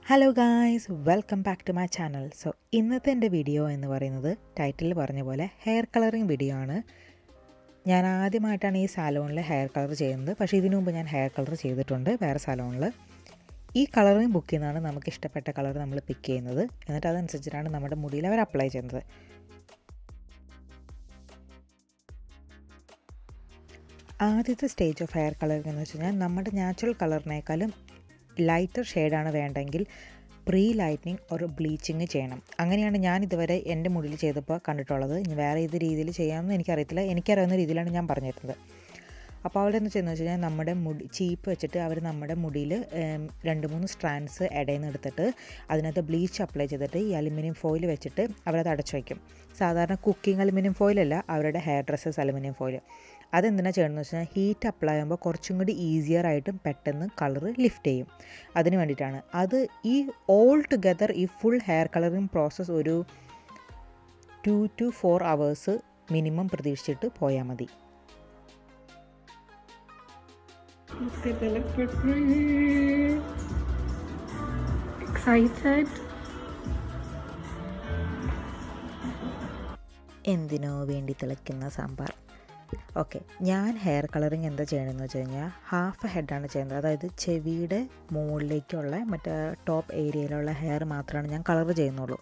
Hello guys, welcome back to my channel. So ഇന്നത്തെ എൻ്റെ video എന്ന് പറയുന്നത് ടൈറ്റിൽ പറഞ്ഞ പോലെ ഹെയർ കളറിങ് വീഡിയോ ആണ്. ഞാൻ ആദ്യമായിട്ടാണ് ഈ സാലോണിൽ ഹെയർ കളർ ചെയ്യുന്നത്. പക്ഷേ ഇതിനു മുമ്പ് ഞാൻ ഹെയർ കളർ ചെയ്തിട്ടുണ്ട് വേറെ സാലോണിൽ. ഈ കളറിങ് ബുക്കിൽ നിന്നാണ് നമുക്ക് ഇഷ്ടപ്പെട്ട കളർ നമ്മൾ പിക്ക് ചെയ്യുന്നത്. എന്നിട്ട് അതനുസരിച്ചിട്ടാണ് നമ്മുടെ മുടിയിൽ അവർ അപ്ലൈ ചെയ്യുന്നത്. ആദ്യത്തെ സ്റ്റേജ് ഓഫ് ഹെയർ കളറിങ് എന്ന് വെച്ച് കഴിഞ്ഞാൽ നമ്മുടെ നാച്ചുറൽ കളറിനേക്കാളും ലൈറ്റർ ഷെയ്ഡാണ് വേണ്ടെങ്കിൽ പ്രീ ലൈറ്റനിങ് ഒരു ബ്ലീച്ചിങ് ചെയ്യണം. അങ്ങനെയാണ് ഞാൻ ഇതുവരെ എൻ്റെ മുടിയിൽ ചെയ്തപ്പോൾ കണ്ടിട്ടുള്ളത്. ഇനി വേറെ ഏത് രീതിയിൽ ചെയ്യാമെന്ന് എനിക്കറിയത്തില്ല. എനിക്കറിയാവുന്ന രീതിയിലാണ് ഞാൻ പറഞ്ഞിരുന്നത്. അപ്പോൾ അവിടെ എന്ന് വെച്ച് കഴിഞ്ഞാൽ നമ്മുടെ മുടി ചീപ്പ് വെച്ചിട്ട് അവർ നമ്മുടെ മുടിയിൽ 2-3 സ്ട്രാൻഡ്സ് ഇടയിൽ നിന്ന് എടുത്തിട്ട് അതിനകത്ത് ബ്ലീച്ച് അപ്ലൈ ചെയ്തിട്ട് ഈ അലുമിനിയം ഫോയിൽ വെച്ചിട്ട് അവരത് അടച്ചു വയ്ക്കും. സാധാരണ കുക്കിംഗ് അലുമിനിയം ഫോയിലല്ല, അവരുടെ ഹെയർ ഡ്രസ്സസ് അലുമിനിയം ഫോയിൽ. അതെന്തിനാണ് ചെയ്യണമെന്ന് വെച്ച് കഴിഞ്ഞാൽ ഹീറ്റ് അപ്ലൈ ചെയ്യുമ്പോൾ കുറച്ചും കൂടി ഈസിയർ ആയിട്ടും പെട്ടെന്ന് കളർ ലിഫ്റ്റ് ചെയ്യും. അതിന് വേണ്ടിയിട്ടാണ് അത്. ഈ ഓൾ ടുഗെദർ ഈ ഫുൾ ഹെയർ കളറിങ് പ്രോസസ്സ് ഒരു 2 to 4 hours മിനിമം പ്രതീക്ഷിച്ചിട്ട് പോയാൽ മതി. എന്തിനോ വേണ്ടി തിളയ്ക്കുന്ന സാമ്പാർ. ഓക്കെ, ഞാൻ ഹെയർ കളറിങ് എന്താ ചെയ്യണമെന്ന് വെച്ച് കഴിഞ്ഞാൽ ഹാഫ് ഹെഡാണ് ചെയ്യുന്നത്. അതായത് ചെവിയുടെ മുകളിലേക്കുള്ള മറ്റേ ടോപ്പ് ഏരിയയിലുള്ള ഹെയർ മാത്രമാണ് ഞാൻ കളർ ചെയ്യുന്നുള്ളൂ.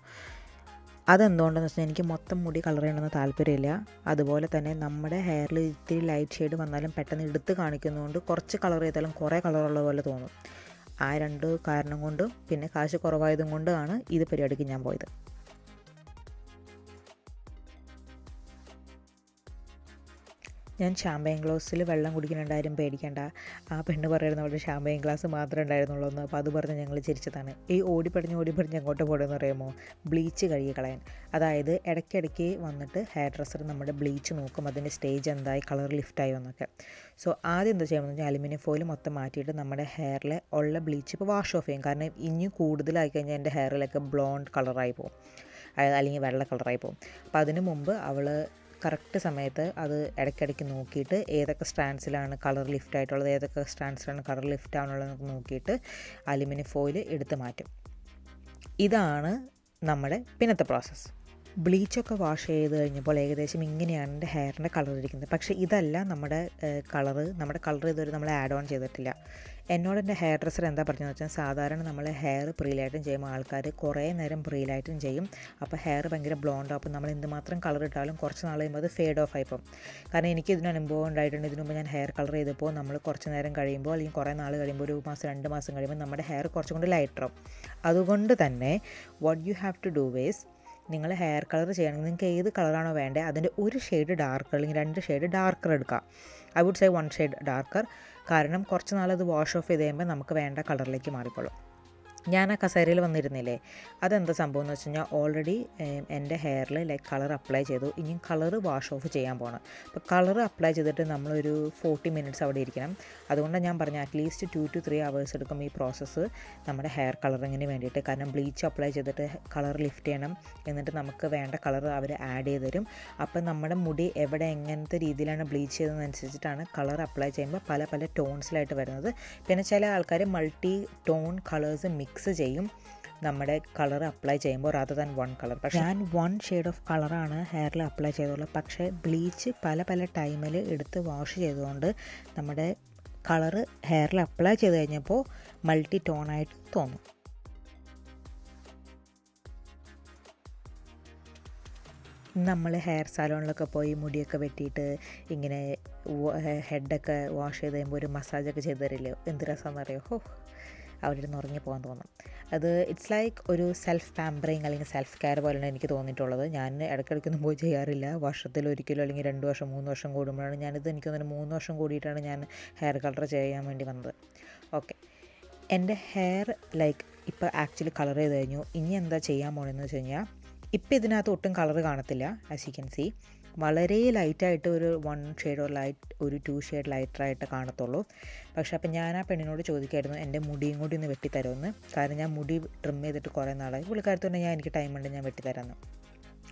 അതെന്തുകൊണ്ടെന്ന് വെച്ചാൽ എനിക്ക് മൊത്തം മുടി കളർ ചെയ്യണമെന്ന് താല്പര്യമില്ല. അതുപോലെ തന്നെ നമ്മുടെ ഹെയറിൽ ഇത്തിരി ലൈറ്റ് ഷെയ്ഡ് വന്നാലും പെട്ടെന്ന് എടുത്ത് കാണിക്കുന്നതുകൊണ്ട് കുറച്ച് കളർ ചെയ്താലും കുറേ കളറുള്ള പോലെ തോന്നും. ആ 2 കാരണം കൊണ്ടും പിന്നെ കാശ് കുറവായതും കൊണ്ടാണ് ഇത് പരിപാടിക്ക് ഞാൻ പോയത്. ഞാൻ ഷാമ്പയിൻ ഗ്ലാസ്സിൽ വെള്ളം കുടിക്കുന്നുണ്ടായാലും പേടിക്കേണ്ട, ആ പെണ്ണ് പറയുന്ന പോലെ ഷാമ്പയിൻ ഗ്ലാസ് മാത്രമേ ഉണ്ടായിരുന്നുള്ളൂ എന്ന്. അപ്പോൾ അത് പറഞ്ഞ് ഞങ്ങൾ ചിരിച്ചതാണ്. ഈ ഓടിപ്പടിഞ്ഞ് എങ്ങോട്ട് പോകണമെന്ന് അറിയാമോ? ബ്ലീച്ച് കഴുകി കളയാൻ. അതായത് ഇടയ്ക്കിടയ്ക്ക് വന്നിട്ട് ഹെയർ ഡ്രസ്സർ നമ്മുടെ ബ്ലീച്ച് നോക്കും, അതിൻ്റെ സ്റ്റേജ് എന്തായി, കളർ ലിഫ്റ്റായോ എന്നൊക്കെ. സോ ആദ്യം എന്താ ചെയ്യണമെന്ന് വെച്ചാൽ അലുമിനിയം ഫോയിൽ മൊത്തം മാറ്റിയിട്ട് നമ്മുടെ ഹെയറിൽ ഉള്ള ബ്ലീച്ച് ഇപ്പോൾ വാഷ് ഓഫ് ചെയ്യും. കാരണം ഇനി കൂടുതലായി കഴിഞ്ഞാൽ എൻ്റെ ഹെയറിലൊക്കെ ബ്ലോണ്ട് കളറായി പോകും, അല്ലെങ്കിൽ വെള്ള കളറായി പോകും. അപ്പോൾ അതിന് മുമ്പ് അവൾ കറക്റ്റ് സമയത്ത് അത് ഇടയ്ക്കിടയ്ക്ക് നോക്കിയിട്ട് ഏതൊക്കെ സ്ട്രാൻഡ്സിലാണ് കളർ ലിഫ്റ്റ് ആയിട്ടുള്ളത്, ഏതൊക്കെ സ്ട്രാൻഡ്സിലാണ് കളർ ലിഫ്റ്റ് ആവുന്നുള്ളതെന്നൊക്കെ നോക്കിയിട്ട് അലുമിനിയം ഫോയിൽ എടുത്ത് മാറ്റും. ഇതാണ് നമ്മുടെ പിന്നത്തെ പ്രോസസ്സ്. ബ്ലീച്ചൊക്കെ വാഷ് ചെയ്ത് കഴിഞ്ഞപ്പോൾ ഏകദേശം ഇങ്ങനെയാണ് എൻ്റെ ഹെയറിൻ്റെ കളർ ഇരിക്കുന്നത്. പക്ഷേ ഇതല്ല നമ്മുടെ കളർ ഇതുവരെ നമ്മൾ ആഡ് ഓൺ ചെയ്തിട്ടില്ല. എന്നോട് എൻ്റെ ഹെയർ ഡ്രസ്സർ എന്താ പറഞ്ഞതെന്ന് വെച്ചാൽ, സാധാരണ നമ്മൾ ഹെയർ പ്രീലായിട്ടും ചെയ്യുമ്പോൾ ആൾക്കാർ കുറേ നേരം പ്രീലായിട്ടും ചെയ്യും. അപ്പോൾ ഹെയർ ഭയങ്കര ബ്ലോണ്ട്. അപ്പോൾ നമ്മൾ എന്തുമാത്രം കളർ ഇട്ടാലും കുറച്ച് നാൾ കഴിയുമ്പോൾ അത് ഫേഡ് ഓഫ് ആയിപ്പോൾ. കാരണം എനിക്ക് ഇതിന് അനുഭവം ഉണ്ടായിട്ടുണ്ട്. ഇതിനു മുമ്പ് ഞാൻ ഹെയർ കളർ ചെയ്തപ്പോൾ നമ്മൾ കുറച്ച് നേരം കഴിയുമ്പോൾ അല്ലെങ്കിൽ കുറേ നാൾ കഴിയുമ്പോൾ 1 മാസം 2 മാസം കഴിയുമ്പോൾ നമ്മുടെ ഹെയർ കുറച്ചും കൂടി ലൈറ്ററാവും. അതുകൊണ്ട് തന്നെ what you have to do is, നിങ്ങൾ ഹെയർ കളർ ചെയ്യണമെങ്കിൽ നിങ്ങൾക്ക് ഏത് കളറാണോ വേണ്ടത് അതിൻ്റെ 1 ഷെയ്ഡ് ഡാർക്കർ അല്ലെങ്കിൽ 2 ഷെയ്ഡ് ഡാർക്കർ എടുക്കുക. I would say 1 shade darker. കാരണം കുറച്ച് നാളത് വാഷ് ഓഫ് ചെയ്ത് കഴിയുമ്പോൾ നമുക്ക് വേണ്ട കളറിലേക്ക് മാറിക്കോളും. ഞാൻ ആ കസേരയിൽ വന്നിരുന്നില്ലേ, അതെന്താ സംഭവം എന്ന് വെച്ച് കഴിഞ്ഞാൽ ഓൾറെഡി എൻ്റെ ഹെയറിൽ ലൈക്ക് കളർ അപ്ലൈ ചെയ്തു. ഇനി കളർ വാഷ് ഓഫ് ചെയ്യാൻ പോകണം. അപ്പോൾ കളർ അപ്ലൈ ചെയ്തിട്ട് നമ്മളൊരു 40 മിനിറ്റ്സ് അവിടെ ഇരിക്കണം. അതുകൊണ്ടാണ് ഞാൻ പറഞ്ഞത് അറ്റ്ലീസ്റ്റ് 2 to 3 hours എടുക്കും ഈ പ്രോസസ്സ് നമ്മുടെ ഹെയർ കളറിങ്ങിന് വേണ്ടിയിട്ട്. കാരണം ബ്ലീച്ച് അപ്ലൈ ചെയ്തിട്ട് കളർ ലിഫ്റ്റ് ചെയ്യണം, എന്നിട്ട് നമുക്ക് വേണ്ട കളർ അവർ ആഡ് ചെയ്ത് തരും. അപ്പം നമ്മുടെ മുടി എവിടെ എങ്ങനത്തെ രീതിയിലാണ് ബ്ലീച്ച് ചെയ്തതെന്നനുസരിച്ചിട്ടാണ് കളർ അപ്ലൈ ചെയ്യുമ്പോൾ പല പല ടോൺസിലായിട്ട് വരുന്നത്. പിന്നെ ചില ആൾക്കാർ മൾട്ടി ടോൺ കളേഴ്സ് മിക്സ് ചെയ്യും നമ്മുടെ കളർ അപ്ലൈ ചെയ്യുമ്പോൾ, റാദർ ദാൻ 1 കളർ. പക്ഷേ ഞാൻ 1 ഷെയ്ഡ് ഓഫ് കളറാണ് ഹെയറിൽ അപ്ലൈ ചെയ്തുള്ളൂ. പക്ഷേ ബ്ലീച്ച് പല ടൈമിൽ എടുത്ത് വാഷ് ചെയ്തുകൊണ്ട് നമ്മുടെ കളർ ഹെയറിൽ അപ്ലൈ ചെയ്ത് കഴിഞ്ഞപ്പോൾ മൾട്ടി ടോണായിട്ട് തോന്നും. നമ്മൾ ഹെയർ സാലോണിലൊക്കെ പോയി മുടിയൊക്കെ വെട്ടിയിട്ട് ഇങ്ങനെ ഹെഡൊക്കെ വാഷ് ചെയ്ത് കഴിയുമ്പോൾ ഒരു മസാജൊക്കെ ചെയ്ത് തരില്ലേ, എന്ത് രസമാണെന്നറിയോ? അവിടെ നിന്ന് ഉറങ്ങി പോകാൻ തോന്നും. അത് ഇറ്റ്സ് ലൈക്ക് ഒരു സെൽഫ് പാമ്പറിങ് അല്ലെങ്കിൽ സെൽഫ് കെയർ പോലെയാണ് എനിക്ക് തോന്നിയിട്ടുള്ളത്. ഞാൻ ഇടയ്ക്കിടയ്ക്കൊന്നും പോയി ചെയ്യാറില്ല. വർഷത്തിലൊരിക്കലോ അല്ലെങ്കിൽ 2 വർഷം 3 വർഷം കൂടുമ്പോഴാണ് ഞാനിത്. എനിക്ക് തോന്നുന്നു 3 വർഷം കൂടിയിട്ടാണ് ഞാൻ ഹെയർ കളർ ചെയ്യാൻ വേണ്ടി വന്നത്. ഓക്കെ, എൻ്റെ ഹെയർ ലൈക്ക് ഇപ്പോൾ ആക്ച്വലി കളർ ചെയ്ത് കഴിഞ്ഞു. ഇനി എന്താ ചെയ്യാൻ പോകണമെന്ന് വെച്ച് കഴിഞ്ഞാൽ, ഇപ്പോൾ ഇതിനകത്ത് ഒട്ടും കളർ കാണത്തില്ല. ആസ് യു ക്യാൻ സീ, വളരെ ലൈറ്റായിട്ട് ഒരു 1 ഷെയ്ഡ് ഒരു 2 ഷെയ്ഡ് ലൈറ്ററായിട്ട് കാണത്തുള്ളൂ. പക്ഷേ അപ്പം ഞാൻ ആ പെണ്ണിനോട് ചോദിക്കായിരുന്നു എൻ്റെ മുടിയും കൂടി ഒന്ന് വെട്ടിത്തരുമെന്ന്. കാരണം ഞാൻ മുടി ട്രിം ചെയ്തിട്ട് കുറേ നാളായി. പുള്ളിക്കാരത്തോടെ എനിക്ക് ടൈമുണ്ട്, ഞാൻ വെട്ടിത്തരാമെന്ന്.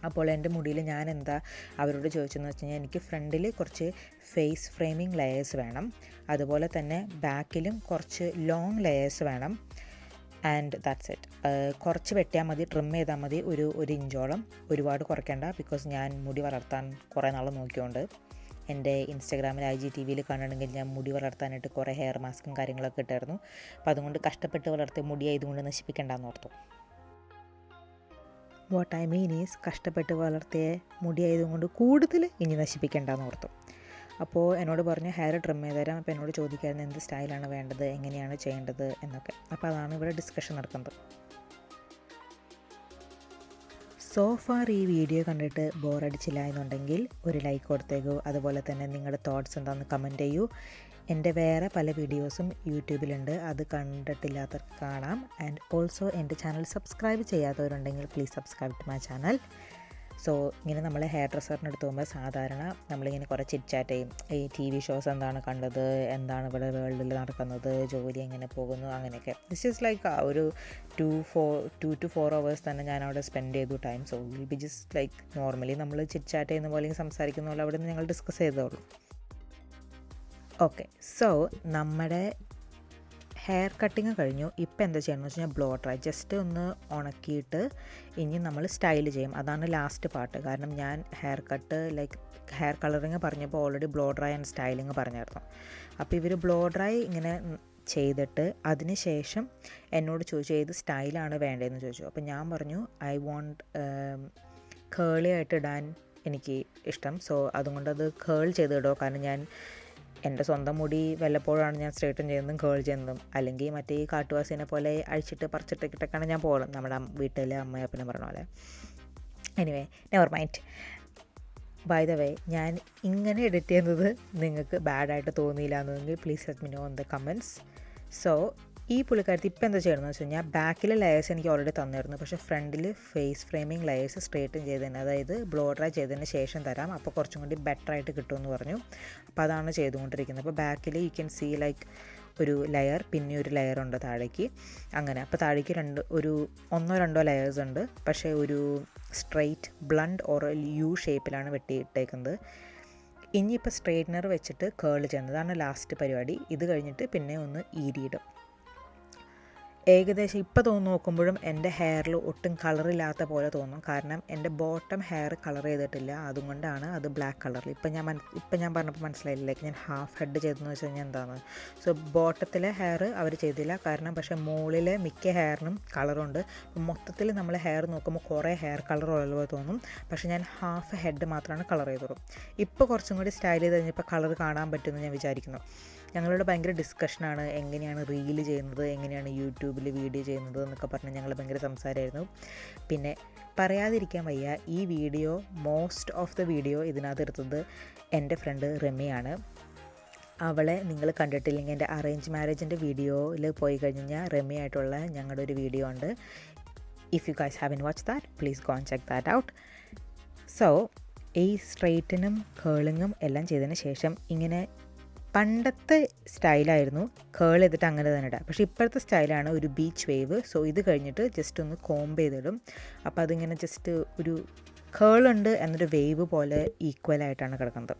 അപ്പോൾ എൻ്റെ മുടിയിൽ ഞാൻ എന്താ അവരോട് ചോദിച്ചതെന്ന് വെച്ച് കഴിഞ്ഞാൽ, എനിക്ക് ഫ്രണ്ടിൽ കുറച്ച് ഫേസ് ഫ്രെയിമിങ് ലെയേഴ്സ് വേണം, അതുപോലെ തന്നെ ബാക്കിലും കുറച്ച് ലോങ് ലെയേഴ്സ് വേണം. And that's it. കുറച്ച് വെട്ടിയാൽ മതി, ട്രിം ചെയ്താൽ മതി, ഒരു ഇഞ്ചോളം. ഒരുപാട് കുറയ്ക്കേണ്ട, ബിക്കോസ് ഞാൻ മുടി വളർത്താൻ കുറേ നാൾ നോക്കിയോണ്ട്. എൻ്റെ ഇൻസ്റ്റാഗ്രാമിൽ IGTVയിൽ കാണണമെങ്കിൽ ഞാൻ മുടി വളർത്താനായിട്ട് കുറേ ഹെയർ മാസ്കും കാര്യങ്ങളൊക്കെ ഇട്ടായിരുന്നു. അപ്പോൾ അതുകൊണ്ട് കഷ്ടപ്പെട്ട് വളർത്തിയ മുടി ആയതുകൊണ്ട് നശിപ്പിക്കേണ്ടെന്ന് ഓർത്തു. വാട്ട് ഐ മീൻ ഈസ്, കഷ്ടപ്പെട്ട് വളർത്തിയ മുടി ആയതുകൊണ്ട് കൂടുതൽ ഇനി നശിപ്പിക്കേണ്ടെന്ന് ഓർത്തു. അപ്പോൾ എന്നോട് പറഞ്ഞു ഹെയർ ട്രിം ചെയ്ത് തരാം. അപ്പോൾ എന്നോട് ചോദിക്കായിരുന്നു എന്ത് സ്റ്റൈലാണ് വേണ്ടത്, എങ്ങനെയാണ് ചെയ്യേണ്ടത് എന്നൊക്കെ. അപ്പോൾ അതാണ് ഇവിടെ ഡിസ്കഷൻ നടക്കുന്നത്. സോ ഫാർ ഈ വീഡിയോ കണ്ടിട്ട് ബോറടിച്ചില്ല എന്നുണ്ടെങ്കിൽ ഒരു ലൈക്ക് കൊടുത്തേക്കൂ. അതുപോലെ തന്നെ നിങ്ങളുടെ തോട്ട്സ് എന്താണെന്ന് കമൻറ്റ് ചെയ്യൂ. എൻ്റെ വേറെ പല വീഡിയോസും യൂട്യൂബിലുണ്ട്, അത് കണ്ടിട്ടില്ലാത്തവർക്ക് കാണാം. ആൻഡ് ഓൾസോ എൻ്റെ ചാനൽ സബ്സ്ക്രൈബ് ചെയ്യാത്തവരുണ്ടെങ്കിൽ please subscribe to my channel. So ഇങ്ങനെ നമ്മൾ ഹെയർ ഡ്രസ്സറിന് എടുത്ത് പോകുമ്പോൾ സാധാരണ നമ്മളിങ്ങനെ കുറേ ചിറ്റ് ചെയ്യും. ഈ TV ഷോസ് എന്താണ് കണ്ടത്, എന്താണ് ഇവിടെ വേൾഡിൽ നടക്കുന്നത്, ജോലി എങ്ങനെ പോകുന്നു, അങ്ങനെയൊക്കെ. ദിസ് ഈസ് ലൈക്ക് ഒരു 2 to 4 hours തന്നെ ഞാൻ അവിടെ സ്പെൻഡ് ചെയ്തു time. So will be just like normally നമ്മൾ ചിറ്റ് ചെയ്യുന്ന പോലെ സംസാരിക്കുന്ന പോലെ അവിടെ നിന്ന് ഞങ്ങൾ ഡിസ്കസ് ചെയ്തോളൂ. ഓക്കെ, സോ നമ്മുടെ ഹെയർ കട്ടിങ് കഴിഞ്ഞു. ഇപ്പോൾ എന്താ ചെയ്യണമെന്ന് വെച്ച് കഴിഞ്ഞാൽ ബ്ലോ ഡ്രൈ ജസ്റ്റ് ഒന്ന് ഉണക്കിയിട്ട് ഇനി നമ്മൾ സ്റ്റൈൽ ചെയ്യും. അതാണ് ലാസ്റ്റ് പാർട്ട്. കാരണം ഞാൻ haircut like hair colouring പറഞ്ഞപ്പോൾ already blow dry and styling പറഞ്ഞായിരുന്നു. അപ്പോൾ ഇവർ ബ്ലോ ഡ്രൈ ഇങ്ങനെ ചെയ്തിട്ട് അതിന് ശേഷം എന്നോട് ചോദിച്ചു ഏത് സ്റ്റൈലാണ് വേണ്ടതെന്ന് ചോദിച്ചു. അപ്പോൾ ഞാൻ പറഞ്ഞു ഐ വോണ്ട് കേളി ആയിട്ട് ഇടാൻ എനിക്ക് ഇഷ്ടം. സോ അതുകൊണ്ടത് കേൾ ചെയ്തിടോ. കാരണം ഞാൻ എൻ്റെ സ്വന്തം മുടി വല്ലപ്പോഴാണ് ഞാൻ സ്ട്രെയിറ്റൻ ചെയ്യുന്നതും കേൾ ചെയ്യുന്നതും. അല്ലെങ്കിൽ മറ്റേ ഈ കാട്ടുവാസിനെ പോലെ അഴിച്ചിട്ട് പറിച്ചിട്ടൊക്കെയാണ് ഞാൻ പോകുന്നത്, നമ്മുടെ വീട്ടിലെ അമ്മയപ്പനെ പറഞ്ഞ പോലെ. Anyway, never mind. By the way, ഞാൻ ഇങ്ങനെ എഡിറ്റ് ചെയ്യുന്നത് നിങ്ങൾക്ക് ബാഡായിട്ട് തോന്നിയില്ല എന്നെങ്കിൽ please let me know in the comments. So ഈ പുള്ളിക്കാരത്തി ഇപ്പോൾ എന്താ ചെയ്യണമെന്ന് വെച്ച് കഴിഞ്ഞാൽ ബാക്കിലെ ലെയേഴ്സ് എനിക്ക് ഓൾറെഡി തന്നിരുന്നു. പക്ഷേ ഫ്രണ്ടിൽ ഫേസ് ഫ്രെയിമിങ് ലെയേഴ്സ് സ്ട്രെയിറ്റൻ ചെയ്തതിന്, അതായത് ബ്ലോ ഡ്രൈ ചെയ്തതിന് ശേഷം തരാം, അപ്പോൾ കുറച്ചും കൂടി ബെറ്റർ ആയിട്ട് കിട്ടുമെന്ന് പറഞ്ഞു. അപ്പോൾ അതാണ് ചെയ്തുകൊണ്ടിരിക്കുന്നത്. അപ്പോൾ ബാക്കിൽ യു ക്യാൻ സീ ലൈക്ക് ഒരു ലെയർ, പിന്നെ ഒരു ലെയർ ഉണ്ട് താഴേക്ക്, അങ്ങനെ. അപ്പോൾ താഴേക്ക് 1 or 2 ലെയേഴ്സ് ഉണ്ട്. പക്ഷേ ഒരു സ്ട്രെയിറ്റ് ബ്ലണ്ട് ഓർ U ഷേപ്പിലാണ് വെട്ടിയിട്ടേക്കുന്നത്. ഇനിയിപ്പോൾ സ്ട്രെയിറ്റ്നർ വെച്ചിട്ട് കേൾ ചെയ്യുന്നതാണ് ലാസ്റ്റ് പരിപാടി. ഇത് കഴിഞ്ഞിട്ട് പിന്നെ ഒന്ന് ഈരിയിടും. ഏകദേശം ഇപ്പോൾ നോക്കുമ്പോഴും എൻ്റെ ഹെയറിൽ ഒട്ടും കളറില്ലാത്ത പോലെ തോന്നും. കാരണം എൻ്റെ ബോട്ടം ഹെയർ കളർ ചെയ്തിട്ടില്ല, അതുകൊണ്ടാണ് അത് ബ്ലാക്ക് കളറിൽ. ഇപ്പം ഞാൻ പറഞ്ഞപ്പോൾ മനസ്സിലായില്ലേ ഞാൻ ഹാഫ് ഹെഡ് ചെയ്തെന്ന് വെച്ച് കഴിഞ്ഞാൽ എന്താണ്. സോ ബോട്ടത്തിലെ ഹെയർ അവർ ചെയ്തില്ല, കാരണം പക്ഷേ മുകളിലെ മിക്ക ഹെയറിനും കളറുണ്ട്. മൊത്തത്തിൽ നമ്മൾ ഹെയർ നോക്കുമ്പോൾ കുറേ ഹെയർ കളർ ഉള്ള തോന്നും. പക്ഷേ ഞാൻ ഹാഫ് ഹെഡ് മാത്രമാണ് കളർ ചെയ്തോളൂ. ഇപ്പോൾ കുറച്ചും കൂടി സ്റ്റൈൽ ചെയ്ത് കഴിഞ്ഞപ്പോൾ കളർ കാണാൻ പറ്റുമെന്ന് ഞാൻ വിചാരിക്കുന്നു. ഞങ്ങളുടെ ഭയങ്കര ഡിസ്കഷനാണ് എങ്ങനെയാണ് റീല് ചെയ്യുന്നത്, എങ്ങനെയാണ് യൂട്യൂബിൽ വീഡിയോ ചെയ്യുന്നത് എന്നൊക്കെ പറഞ്ഞ് ഞങ്ങൾ ഭയങ്കര സംസാരമായിരുന്നു. പിന്നെ പറയാതിരിക്കാൻ വയ്യ, ഈ video most of the video ഇതിനകത്ത് എടുത്തത് എൻ്റെ ഫ്രണ്ട് റെമിയാണ്. അവളെ നിങ്ങൾ കണ്ടിട്ടില്ലെങ്കിൽ എൻ്റെ അറേഞ്ച് മാരേജിൻ്റെ വീഡിയോയിൽ പോയി കഴിഞ്ഞാൽ റെമി ആയിട്ടുള്ള ഞങ്ങളുടെ ഒരു വീഡിയോ ഉണ്ട്. If you guys haven't watch that please go and check that out. So ഈ സ്ട്രെയിറ്റനും കേളിങ്ങും എല്ലാം ചെയ്തതിന് ശേഷം ഇങ്ങനെ പണ്ടത്തെ സ്റ്റൈലായിരുന്നു കേൾ ചെയ്തിട്ട് അങ്ങനെ തന്നെ ഇടാം. പക്ഷേ ഇപ്പോഴത്തെ സ്റ്റൈലാണ് ഒരു ബീച്ച് വേവ്. സോ ഇത് കഴിഞ്ഞിട്ട് ജസ്റ്റ് ഒന്ന് കോംബ് ചെയ്തിടും. അപ്പോൾ അതിങ്ങനെ ജസ്റ്റ് ഒരു കേളുണ്ട് എന്നൊരു വേവ് പോലെ ഈക്വലായിട്ടാണ് കിടക്കുന്നത്.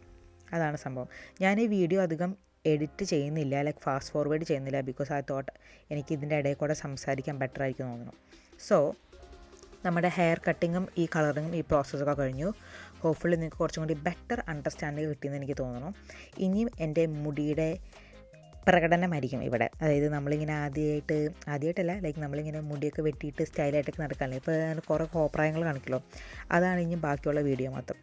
അതാണ് സംഭവം. ഞാൻ ഈ വീഡിയോ അധികം എഡിറ്റ് ചെയ്യുന്നില്ല, ലൈക്ക് ഫാസ്റ്റ് ഫോർവേഡ് ചെയ്യുന്നില്ല, ബിക്കോസ് ഐ തോട്ട് എനിക്ക് ഇതിൻ്റെ ഇടയിൽ കൂടെ സംസാരിക്കാൻ ബെറ്റർ ആയിരിക്കും തോന്നുന്നു. സോ നമ്മുടെ ഹെയർ കട്ടിങ്ങും ഈ കളറിങ്ങും ഈ പ്രോസസ്സൊക്കെ കഴിഞ്ഞു. ഹോപ്പ്ഫുള്ളി നിങ്ങൾക്ക് കുറച്ചും കൂടി ബെറ്റർ അണ്ടർസ്റ്റാൻഡിങ് കിട്ടിയെന്ന് എനിക്ക് തോന്നുന്നു. ഇനിയും എൻ്റെ മുടിയുടെ പ്രകടനമായിരിക്കും ഇവിടെ. അതായത് നമ്മളിങ്ങനെ ആദ്യമായിട്ടല്ല, ലൈക്ക് നമ്മളിങ്ങനെ മുടിയൊക്കെ വെട്ടിയിട്ട് സ്റ്റൈലായിട്ടൊക്കെ നടക്കാറില്ല. ഇപ്പോൾ കുറേ കോപ്രായങ്ങൾ കാണിക്കല്ലോ, അതാണ് ഇനി ബാക്കിയുള്ള വീഡിയോ മൊത്തം.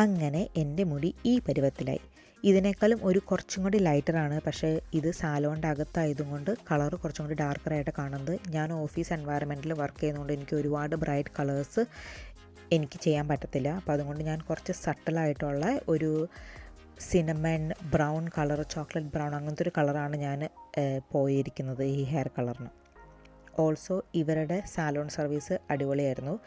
അങ്ങനെ എൻ്റെ മുടി ഈ പരുവത്തിലായി. ഇതിനേക്കാളും കുറച്ചും കൂടി ലൈറ്ററാണ്. പക്ഷേ ഇത് സാലോണിൻ്റെ അകത്തായതുകൊണ്ട് കളർ കുറച്ചും കൂടി ഡാർക്കറായിട്ട് കാണുന്നത്. ഞാൻ ഓഫീസ് എൻവയറമെൻറ്റിൽ വർക്ക് ചെയ്യുന്നതുകൊണ്ട് എനിക്ക് ഒരുപാട് ബ്രൈറ്റ് കളേഴ്സ് എനിക്ക് ചെയ്യാൻ പറ്റത്തില്ല. അപ്പോൾ അതുകൊണ്ട് ഞാൻ കുറച്ച് സട്ടിലായിട്ടുള്ള ഒരു cinnamon brown colour, chocolate brown, അങ്ങനത്തെ ഒരു കളറാണ് ഞാൻ പോയിരിക്കുന്നത് ഈ ഹെയർ കളറിന്. ഓൾസോ ഇവരുടെ സാലോൺ സർവീസ് അടിപൊളിയായിരുന്നു.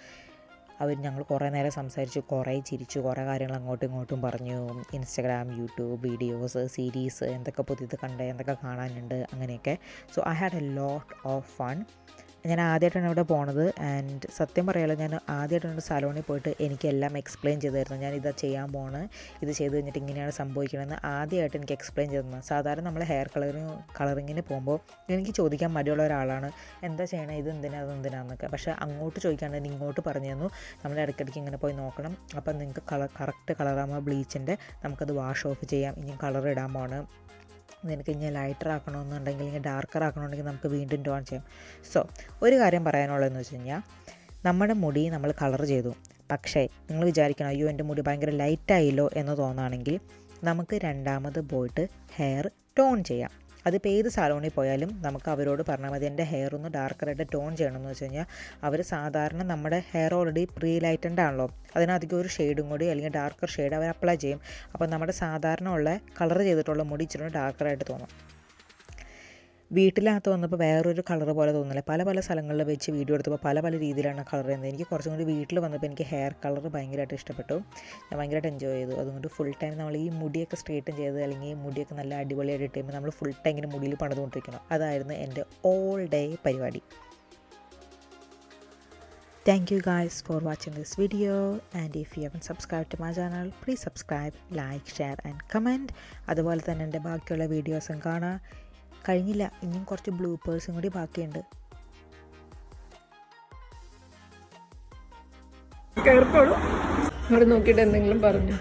ഞങ്ങൾ കുറേ നേരം സംസാരിച്ചു, കുറേ ചിരിച്ചു, കുറേ കാര്യങ്ങൾ അങ്ങോട്ടും ഇങ്ങോട്ടും പറഞ്ഞു. ഇൻസ്റ്റഗ്രാം, യൂട്യൂബ് വീഡിയോസ്, സീരീസ്, എന്തൊക്കെ പുതിയത് കണ്ട്, എന്തൊക്കെ കാണാനുണ്ട്, അങ്ങനെയൊക്കെ. So I had a lot of fun. ഞാൻ ആദ്യമായിട്ടാണ് ഇവിടെ പോണത്. ആൻഡ് സത്യം പറയാമല്ലോ, ഞാൻ ആദ്യമായിട്ടാണ് സലോണിൽ പോയിട്ട് എനിക്കെല്ലാം എക്സ്പ്ലെയിൻ ചെയ്തായിരുന്നു. ഞാൻ ഇതാ ചെയ്യാൻ പോണ്, ഇത് ചെയ്ത് കഴിഞ്ഞിട്ട് ഇങ്ങനെയാണ് സംഭവിക്കണമെന്ന് ആദ്യമായിട്ട് എനിക്ക് എക്സ്പ്ലെയിൻ ചെയ്തത്. സാധാരണ നമ്മൾ ഹെയർ കളറിങ്ങിന് പോകുമ്പോൾ എനിക്ക് ചോദിക്കാൻ മടിയുള്ള ഒരാളാണ്, എന്താ ചെയ്യണേ, ഇത് എന്തിനാ അത് എന്തിനാന്നൊക്കെ. പക്ഷേ അങ്ങോട്ട് ചോദിക്കാണ്ട് തന്നെ ഇങ്ങോട്ട് പറഞ്ഞു തന്നു, നമ്മൾ ഇടയ്ക്കിടയ്ക്ക് ഇങ്ങനെ പോയി നോക്കണം, അപ്പം നിങ്ങൾക്ക് കറക്റ്റ് കളറാകുമ്പോൾ ബ്ലീച്ചിൻ്റെ നമുക്കത് വാഷ് ഓഫ് ചെയ്യാം. ഇനി കളർ ഇടാൻ പോണ്, നിനക്ക് ഇനി ലൈറ്റർ ആക്കണമെന്നുണ്ടെങ്കിൽ ഇങ്ങനെ ഡാർക്കർ ആക്കണമെന്നുണ്ടെങ്കിൽ നമുക്ക് വീണ്ടും ടോൺ ചെയ്യാം. സോ ഒരു കാര്യം പറയാനുള്ളതെന്ന് വെച്ച് കഴിഞ്ഞാൽ, നമ്മുടെ മുടി നമ്മൾ കളർ ചെയ്തു, പക്ഷേ നിങ്ങൾ വിചാരിക്കണം അയ്യോ എൻ്റെ മുടി ഭയങ്കര ലൈറ്റായില്ലോ എന്ന് തോന്നുകയാണെങ്കിൽ നമുക്ക് രണ്ടാമത് പോയിട്ട് ഹെയർ ടോൺ ചെയ്യാം. അതിപ്പോൾ ഏത് സാലോണിൽ പോയാലും നമുക്ക് അവരോട് പറഞ്ഞാൽ മതി എൻ്റെ ഹെയർ ഒന്ന് ഡാർക്കറായിട്ട് ടോൺ ചെയ്യണമെന്ന് വെച്ച് കഴിഞ്ഞാൽ അവർ സാധാരണ നമ്മുടെ ഹെയർ ഓൾറെഡി പ്രീ ലൈറ്റൻഡ് ആണല്ലോ, അതിനധികം ഒരു ഷെയ്ഡും കൂടി അല്ലെങ്കിൽ ഡാർക്കർ ഷെയ്ഡ് അവർ അപ്ലൈ ചെയ്യും. അപ്പോൾ നമ്മുടെ സാധാരണ ഉള്ള കളർ ചെയ്തിട്ടുള്ള മുടി ഇച്ചിരി ഡാർക്കറായിട്ട് തോന്നും. വീട്ടിനകത്ത് വന്നപ്പോൾ വേറൊരു കളർ പോലെ തോന്നില്ല. പല സ്ഥലങ്ങളിൽ വെച്ച് വീഡിയോ എടുത്തപ്പോൾ പല രീതിയിലാണ് കളർ ചെയ്യുന്നത്. എനിക്ക് കുറച്ചും കൂടി വീട്ടിൽ വന്നപ്പോൾ എനിക്ക് ഹെയർ കളർ ഭയങ്കരമായിട്ട് ഇഷ്ടപ്പെട്ടു, ഞാൻ ഭയങ്കരമായിട്ട് എൻജോയ് ചെയ്തു. അതുകൊണ്ട് ഫുൾ ടൈം നമ്മൾ ഈ മുടിയൊക്കെ സ്ട്രെയിറ്റൻ ചെയ്ത് അല്ലെങ്കിൽ ഈ മുടിയൊക്കെ നല്ല അടിപൊളിയായിട്ട് ഇട്ട് കഴിയുമ്പോൾ നമ്മൾ ഫുൾ ടൈം ഇങ്ങനെ മുടിയിൽ പണിതുകൊണ്ടിരിക്കണം. അതായിരുന്നു എൻ്റെ ഓൾ ഡേ പരിപാടി. Thank you guys for watching this video, and if you haven't subscribed to my channel, please subscribe, like, share and comment. അതുപോലെ തന്നെ എൻ്റെ ബാക്കിയുള്ള വീഡിയോസും കാണാം. കഴിഞ്ഞില്ല, ഇനിയും കുറച്ച് ബ്ലൂപ്പേഴ്സും കൂടി ബാക്കിയുണ്ട്. നോക്കിയിട്ട് എന്തെങ്കിലും പറഞ്ഞു.